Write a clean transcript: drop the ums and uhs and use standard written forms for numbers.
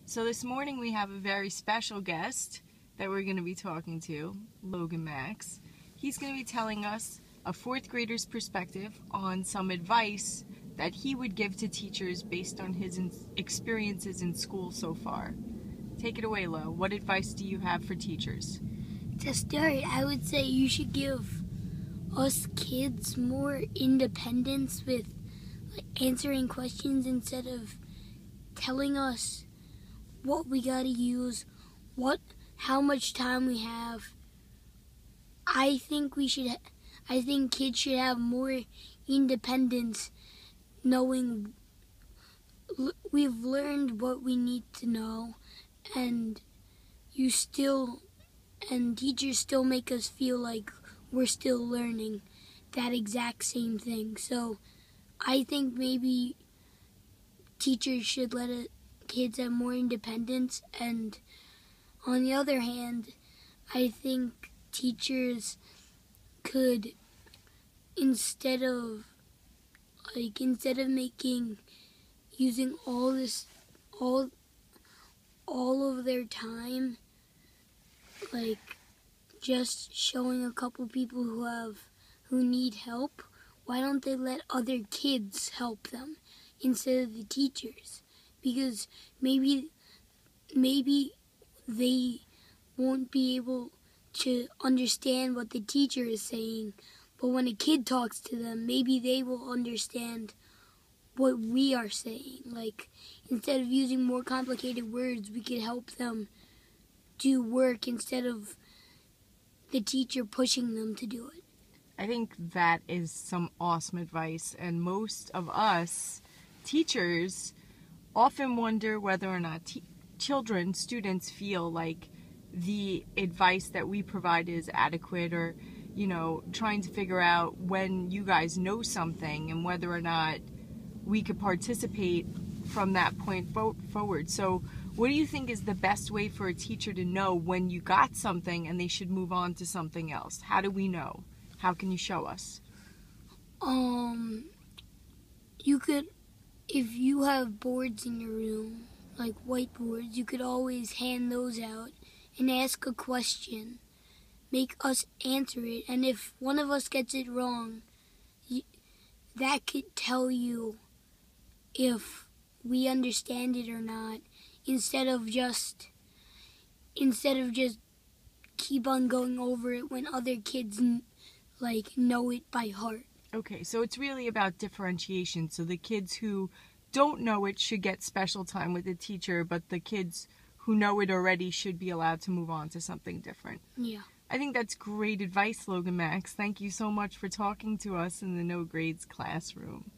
So this morning we have a very special guest that we're going to be talking to, Logan Max. He's going to be telling us a fourth grader's perspective on some advice that he would give to teachers based on his experiences in school so far. Take it away, Lo. What advice do you have for teachers? To start, I would say you should give us kids more independence with answering questions instead of telling us what we gotta use, how much time we have. I think kids should have more independence, knowing we've learned what we need to know, and teachers still make us feel like we're still learning that exact same thing. So I think maybe teachers should let kids have more independence, and on the other hand, I think teachers could, instead of using all of their time, just showing a couple people who need help, why don't they let other kids help them instead of the teachers? Because maybe they won't be able to understand what the teacher is saying, but when a kid talks to them, maybe they will understand what we are saying. Instead of using more complicated words, we could help them do work instead of the teacher pushing them to do it. I think that is some awesome advice, and most of us teachers often wonder whether or not students feel like the advice that we provide is adequate, or trying to figure out when you guys know something and whether or not we could participate from that point forward. So what do you think is the best way for a teacher to know when you got something and they should move on to something else? How do we know? How can you show us? You could, if you have boards in your room, like whiteboards, you could always hand those out and ask a question. Make us answer it, and if one of us gets it wrong, that could tell you if we understand it or not, instead of just keep on going over it when other kids know it by heart. Okay, so it's really about differentiation. So the kids who don't know it should get special time with the teacher, but the kids who know it already should be allowed to move on to something different. Yeah. I think that's great advice, Logan Max. Thank you so much for talking to us in the No Grades classroom.